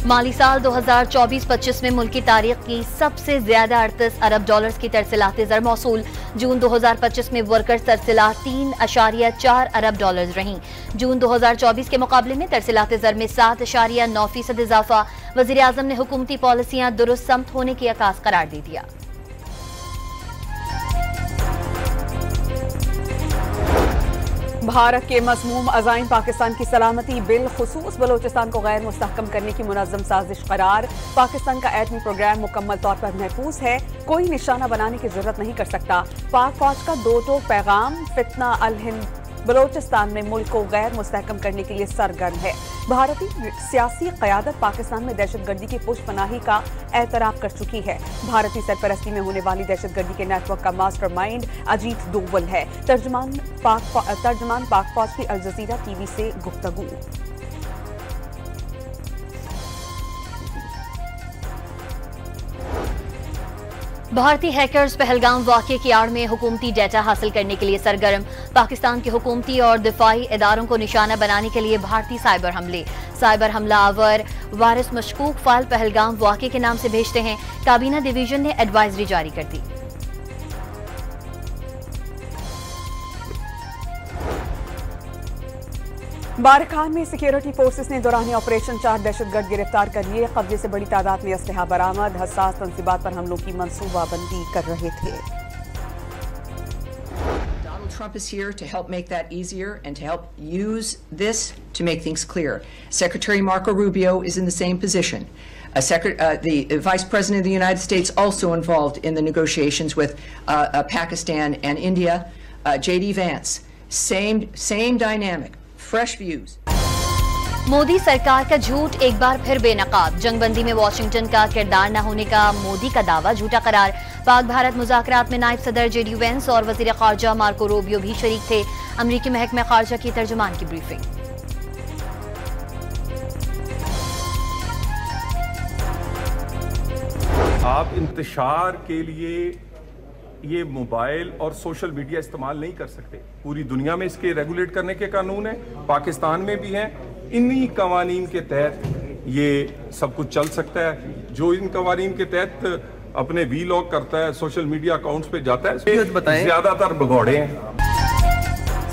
माली साल 2024-25 में मुल्क की तारीख की सबसे ज्यादा 38 अरब डॉलर्स की तरसीलात ज़र मौसूल। जून 2025 में वर्कर्स तरसीलात 3.4 अरब डॉलर्स रहीं। जून 2024 के मुकाबले में तरसीलात ज़र में 7.9% इजाफा। वज़ीर आज़म ने हुकूमती पॉलिसियां दुरुस्त समत होने की अकास करार दे दिया। भारत के मज़मूम अज़ाइम पाकिस्तान की सलामती बिलखुसूस बलोचिस्तान को गैर मुस्तहकम करने की मुनज़्ज़म साजिश करार। पाकिस्तान का एटमी प्रोग्राम मुकम्मल तौर पर महफूज है, कोई निशाना बनाने की जरूरत नहीं कर सकता। पाक फौज का दो टोक पैगाम, फितना अल हिंद बलोचिस्तान में मुल्क को गैर मुस्तहकम करने के लिए सरगर्म है। भारतीय सियासी क़यादत पाकिस्तान में दहशतगर्दी की पुष्पनाही का एतराफ़ कर चुकी है। भारतीय सरपरस्ती में होने वाली दहशतगर्दी के नेटवर्क का मास्टरमाइंड अजीत डोवल है। तर्जमान पाक फौज की अल जज़ीरा टीवी से गुफ्तगू। भारतीय हैकर्स पहलगाम वाक़े की आड़ में हुकूमती डेटा हासिल करने के लिए सरगर्म। पाकिस्तान के हुकूमती और दिफाई इदारों को निशाना बनाने के लिए भारतीय साइबर हमले। साइबर हमला आवर वायरस मशकूक फाइल पहलगाम वाक़े के नाम से भेजते हैं। काबीना डिवीजन ने एडवाइजरी जारी कर दी। बारखान में सिक्योरिटी फोर्सेस ने दौरान ऑपरेशन 4 दहशतगर्द गिरफ्तार कर लिए। कब्जे से बड़ी तादाद में असलहा बरामद। हसास तंसीबात पर हमलों की मंसूबाबंदी कर रहे थे। Donald Trump is here to help make that easier and to help use this to make things clear. Secretary Marco Rubio is in the same position. The Vice President of the United States also involved in the negotiations with Pakistan and India. J.D. Vance, same dynamic. Fresh views. Modi सरकार का झूठ एक बार फिर बेनकाब। जंगबंदी में Washington का किरदार न होने का मोदी का दावा झूठा करार। पाक भारत मुज़ाकरात में नायब सदर J.D. वेंस और वज़ीर ख़ारजा मार्को रूबियो भी शरीक थे। अमरीकी महकमा ख़ारजा की तर्जुमान की ब्रीफिंग। आप इंतशार के लिए ये मोबाइल और सोशल मीडिया इस्तेमाल नहीं कर सकते। पूरी दुनिया में इसके रेगुलेट करने के कानून हैं, पाकिस्तान में भी हैं। इन्हीं कवानीन के तहत ये सब कुछ चल सकता है। जो इन कवानीन के तहत अपने वीलॉग करता है, सोशल मीडिया अकाउंट्स पे जाता है, ज्यादातर भगौड़े हैं।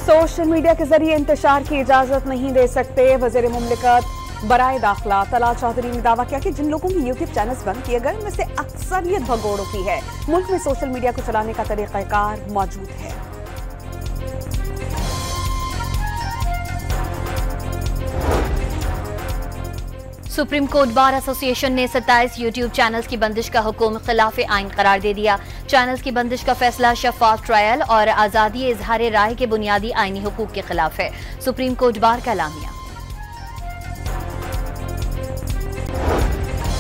सोशल मीडिया के जरिए इंतशार की इजाजत नहीं दे सकते। वज़ीर मुमलिकत बराए दाखिला तलाल चौधरी ने दावा किया कि जिन लोगों की यूट्यूब चैनल्स बंद किए गए उनमें से अक्सरियत भगोड़ों की है। मुल्क में सोशल मीडिया को चलाने का तरीक़ाकार मौजूद है। सुप्रीम कोर्ट बार एसोसिएशन ने 27 यूट्यूब चैनल्स की बंदिश का हुक्म खिलाफ आइन करार दे दिया। चैनल्स की बंदिश का फैसला शफाफ ट्रायल और आज़ादी इजहार राय के बुनियादी आइनी हुकूक के खिलाफ है। सुप्रीम कोर्ट बार का एलामिया।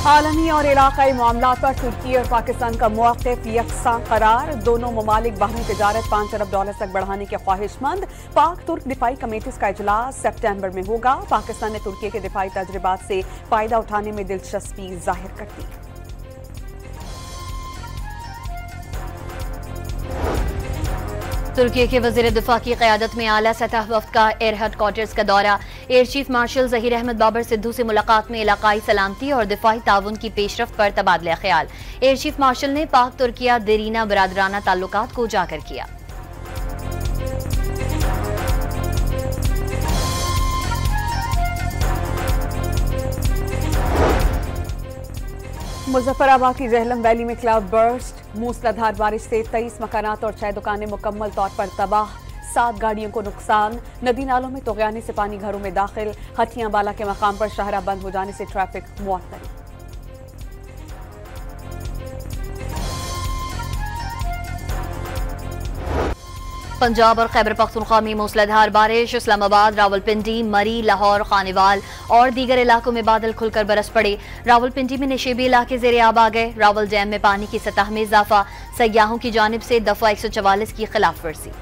आलमी और इलाकाई मामलात पर तुर्की और पाकिस्तान का मौक़िफ़ यकसां करार। दोनों ममालिक बाहमी तिजारत 5 अरब डॉलर तक बढ़ाने के ख्वाहिशमंद। पाक तुर्क दिफाई कमेटीज़ का इजलास सितंबर में होगा। पाकिस्तान ने तुर्की के दिफाई तजर्बात से फ़ायदा उठाने में दिलचस्पी जाहिर कर दी। तुर्की के वज़ीर दिफा की क़यादत में आला सतह वफ़द का एयर हेडक्वार्टर्स का दौरा। Air chief marshal Zaheer Ahmed Babar Sidhu से मुलाकात में इलाकाई सलामती और दिफाई ताउन की पेशरफ्त पर तबादला ख्याल। एयर चीफ मार्शल ने पाक तुर्किया देरीना बरादराना ताल्लुकात को उजागर किया। मुजफ्फराबाद की जहलम वैली में क्लाउड बर्स्ट। मूसलाधार बारिश से 23 मकानात और 6 दुकानें मुकम्मल तौर पर तबाह। 7 गाड़ियों को नुकसान। नदी नालों में तुग़यानी से पानी घरों में दाखिल। हटियां बाला के मकाम पर शाहरा बंद हो जाने से ट्रैफिक मुअत्तल। पंजाब और खैबर पख्तूनख्वा में मूसलाधार बारिश। इस्लामाबाद, रावलपिंडी, मरी, लाहौर, खानेवाल और दीगर इलाकों में बादल खुलकर बरस पड़े। रावलपिंडी में निशेबी इलाके ज़ेरे आब आ गए। रावल डैम में पानी की सतह में इजाफा। सयाहों की जानिब से दफा 144 की खिलाफ वर्जी।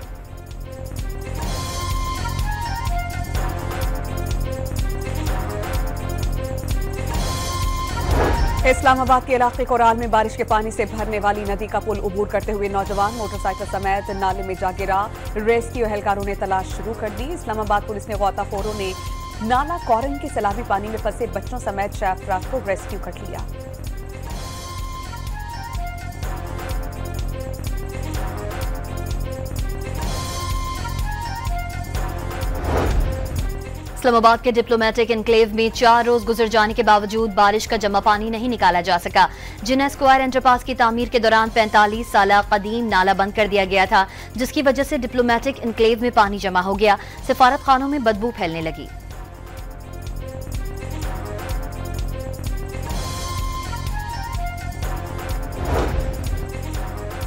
इस्लामाबाद के इलाके कोराल में बारिश के पानी से भरने वाली नदी का पुल उबूर करते हुए नौजवान मोटरसाइकिल समेत नाले में जा गिरा। रेस्क्यू एहलकारों ने तलाश शुरू कर दी। इस्लामाबाद पुलिस ने गौताखोरों ने नाला कॉरन के सैलाबी पानी में फंसे बच्चों समेत 6 अफराद को रेस्क्यू कर लिया। इस्लामाबाद के डिप्लोमेटिक एनक्लेव में 4 रोज गुजर जाने के बावजूद बारिश का जमा पानी नहीं निकाला जा सका। जिन्ना स्क्वायर अंडरपास की तामीर के दौरान 45 साल कदीम नाला बंद कर दिया गया था, जिसकी वजह से डिप्लोमेटिक एनक्लेव में पानी जमा हो गया। सिफारत खानों में बदबू फैलने लगी।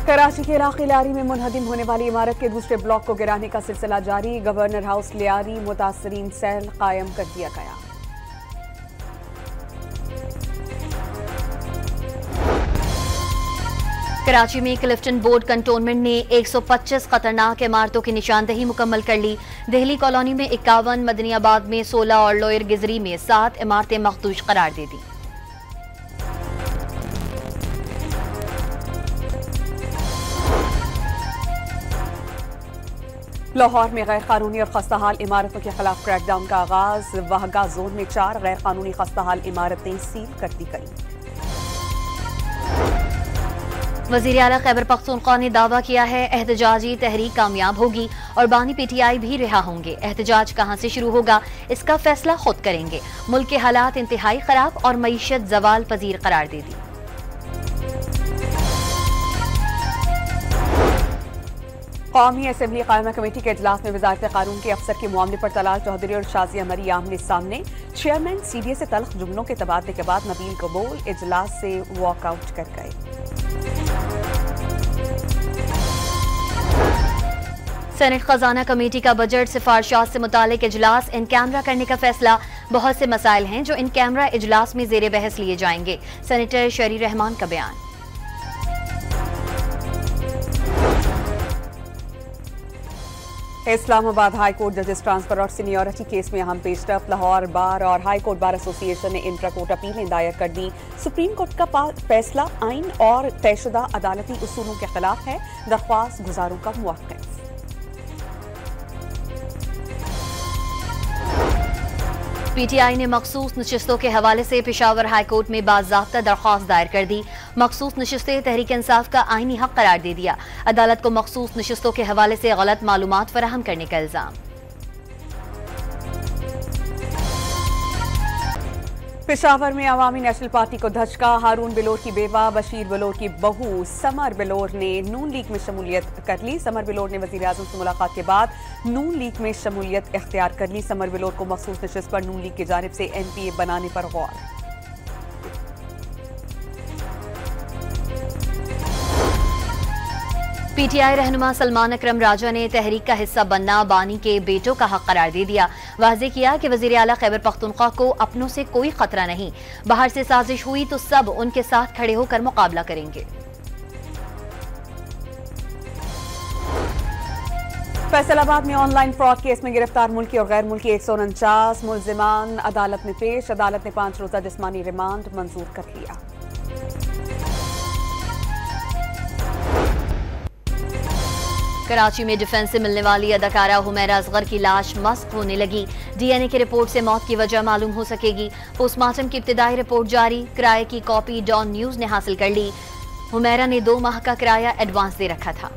कराची के इलाके लियारी में मुनहदिम होने वाली इमारत के दूसरे ब्लॉक को गिराने का सिलसिला जारी। गवर्नर हाउस लियारी मुतासरीन सेल कायम कर दिया गया। कराची में क्लिफ्टन बोर्ड कंटोनमेंट ने 125 खतरनाक इमारतों की निशानदेही मुकम्मल कर ली। दिल्ली कॉलोनी में 51, मदनियाबाद में 16 और लोअर गिजरी में 7 इमारतें मखदूश करार दे दी। लाहौर में गैर कानूनी और खस्ताहाल इमारतों के खिलाफ क्रैकडाउन का आगाज। वहगा जोन में 4 गैर कानूनी खस्ताहाल इमारतें सील कर दी गई। वज़ीर आला खैबर पख्तूनख्वा ने दावा किया है एहतजाजी तहरीक कामयाब होगी और बानी पीटीआई भी रिहा होंगे। एहतजाज कहां से शुरू होगा इसका फैसला खुद करेंगे। मुल्क के हालात इंतहाई खराब और मईशत जवाल पजीर करार दे दी। कौमी असेंबली कायमा कमेटी के इजलास में वजारत कानून के अफसर के मामले पर तलाल चौधरी और शाजिया मरी आमने सामने। चेयरमैन सीडीए से तल्ख जुमलों के तबादले के बाद नबील कबूल इजलास से वॉकआउट कर गए। सेनेट खजाना कमेटी का बजट सिफारिशात से मुतालिक इजलास इन कैमरा करने का फैसला। बहुत से मसाइल हैं जो इन कैमरा इजलास में जेर बहस लिए जाएंगे। सेनेटर शरी रहमान का बयान। इस्लामाबाद हाई कोर्ट जजेस ट्रांसफर और सीनियरिटी केस में अहम पेशरफ। लाहौर बार और हाई कोर्ट बार एसोसिएशन ने इंट्रा कोर्ट अपीलें दायर कर दी। सुप्रीम कोर्ट का फैसला आइन और तयशुदा अदालती उसूलों के खिलाफ है। दरख्वास्त गुजारों का मुवक्किफ। पीटीआई ने मखसूस नशिस्तों के हवाले से पेशावर हाई कोर्ट में बाज़ाब्ता दरख्वास्त दायर कर दी। मखसूस नशिस्तें तहरीक इंसाफ का आईनी हक करार दे दिया। अदालत को मखसूस नशिस्तों के हवाले से गलत मालूमात फराहम करने का इल्जाम। पेशावर में अवामी नेशनल पार्टी को धचका। हारून बिलोर की बेवा बशीर बिलोर की बहू समर बिलोर ने नून लीग में शमूलियत कर ली। समर बिलोर ने वजीर आजम से मुलाकात के बाद नून लीग में शमूलियत इख्तियार कर ली। समर बिलोर को मखसूस नशिस्त पर नून लीग की जानिब से एमपीए बनाने पर गौर। पीटीआई रहनुमा सलमान अकरम राजा ने तहरीक का हिस्सा बनना बानी के बेटों का हक करार दे दिया। वाज़ेह किया कि वज़ीर आला खैबर पख्तूनख्वा को अपनों से कोई खतरा नहीं। बाहर से साजिश हुई तो सब उनके साथ खड़े होकर मुकाबला करेंगे। फैसलाबाद में ऑनलाइन फ्रॉड केस में गिरफ्तार मुल्की और गैर मुल्की 149 मुल्जिमान अदालत में पेश। अदालत ने 5 रोजा जिस्मानी रिमांड मंजूर कर लिया। कराची में डिफेंस से मिलने वाली अदाकारा हुमैरा असगर की लाश मस्क होने लगी। डीएनए की रिपोर्ट से मौत की वजह मालूम हो सकेगी। पोस्टमार्टम की इब्तिदाई रिपोर्ट जारी। किराए की कॉपी डॉन न्यूज ने हासिल कर ली। हुमैरा ने 2 माह का किराया एडवांस दे रखा था।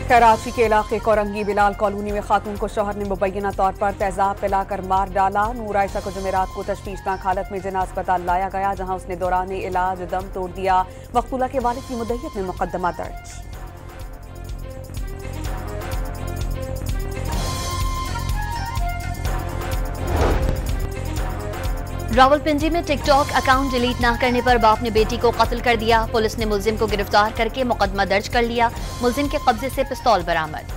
कराची के इलाके कोरंगी बिलाल कॉलोनी में खातून को शौहर ने मुबैना तौर पर तेजाब पिलाकर मार डाला। नूर आयशा को जुमेरात को तशवीशनाक हालत में जिन्ना अस्पताल लाया गया, जहां उसने दौरान इलाज दम तोड़ दिया। मकतूला के वालिद की मुद्दत में मुकदमा दर्ज। रावलपिंडी में टिकटॉक अकाउंट डिलीट न करने पर बाप ने बेटी को कत्ल कर दिया। पुलिस ने मुलजिम को गिरफ्तार करके मुकदमा दर्ज कर लिया। मुलजिम के कब्जे से पिस्तौल बरामद।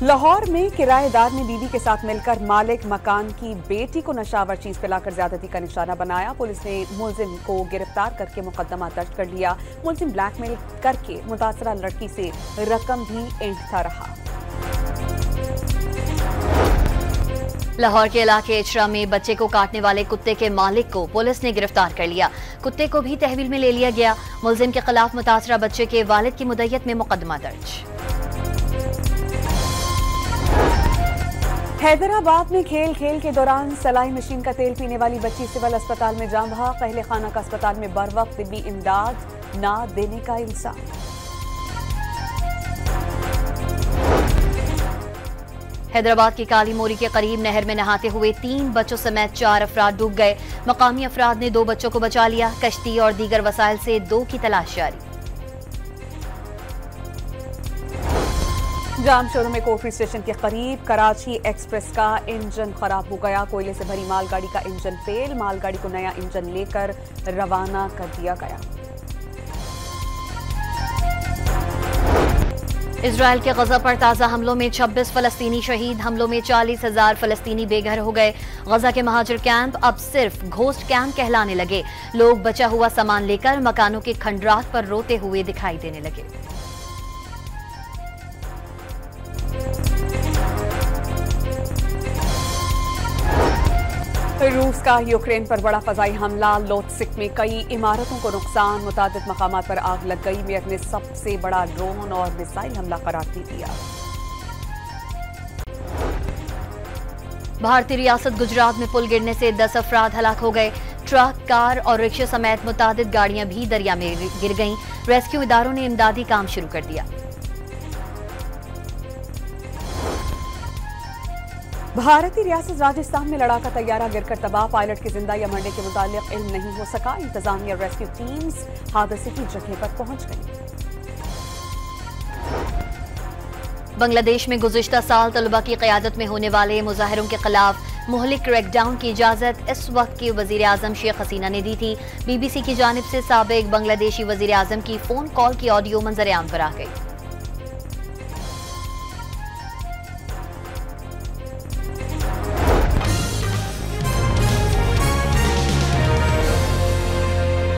लाहौर में किराएदार ने बीवी के साथ मिलकर मालिक मकान की बेटी को नशावर चीज पिलाकर ज्यादती का निशाना बनाया। पुलिस ने मुलजिम को गिरफ्तार करके मुकदमा दर्ज कर लिया। मुलजिम ब्लैकमेल करके मुतासरा लड़की से रकम भी ऐंठता रहा। लाहौर के इलाके इचरा में बच्चे को काटने वाले कुत्ते के मालिक को पुलिस ने गिरफ्तार कर लिया। कुत्ते को भी तहवील में ले लिया गया। मुलजिम के खिलाफ मुतासरा बच्चे के वालिद की मुद्दत में मुकदमा दर्ज। हैदराबाद में खेल के दौरान सलाई मशीन का तेल पीने वाली बच्ची सिविल अस्पताल में जान बहक। अहले खाना का अस्पताल में बर वक्त तिब्बी इमदाद न देने का इल्जाम। हैदराबाद की काली मोरी के करीब नहर में नहाते हुए 3 बच्चों समेत 4 अफराद डूब गए। मकामी अफराद ने 2 बच्चों को बचा लिया। कश्ती और दीगर वसाइल से 2 की तलाश जारी। जाम शोरूम में कोटरी स्टेशन के करीब कराची एक्सप्रेस का इंजन खराब हो गया। कोयले से भरी मालगाड़ी का इंजन फेल। मालगाड़ी को नया इंजन लेकर रवाना कर दिया गया। इजराइल के गजा पर ताज़ा हमलों में 26 फलस्तीनी शहीद। हमलों में 40,000 फलस्तीनी बेघर हो गए। गजा के महाजिर कैंप अब सिर्फ घोस्ट कैंप कहलाने लगे। लोग बचा हुआ सामान लेकर मकानों के खंडरात पर रोते हुए दिखाई देने लगे। रूस का यूक्रेन पर बड़ा फजाई हमला। लोत्सिक में कई इमारतों को नुकसान। मुतादिद मकामात पर आग लग गई। मेयर ने सबसे बड़ा ड्रोन और मिसाइल हमला करार दे दिया। भारतीय रियासत गुजरात में पुल गिरने से 10 अफराद हलाक हो गए। ट्रक, कार और रिक्शे समेत मुतादिद गाड़ियां भी दरिया में गिर गईं। रेस्क्यू इदारों ने इमदादी काम शुरू कर दिया। भारतीय रियासत राजस्थान में लड़ाका तैयारा गिरकर तबाह। पायलट के जिंदा या मरने के मुतालिक इल्म नहीं हो सका। इंतजामिया रेस्क्यू टीम्स हादसे की जगह पर पहुंच गई। बांग्लादेश में गुज़िश्ता साल तलबा की क़यादत में होने वाले मुजाहिरों के खिलाफ मुहलिक क्रैकडाउन की इजाज़त इस वक्त की वज़ीर आज़म शेख हसीना ने दी थी। BBC की जानिब से साबिक बांग्लादेशी वज़ीर आज़म की फ़ोन कॉल की ऑडियो मंजर आम पर आ गई।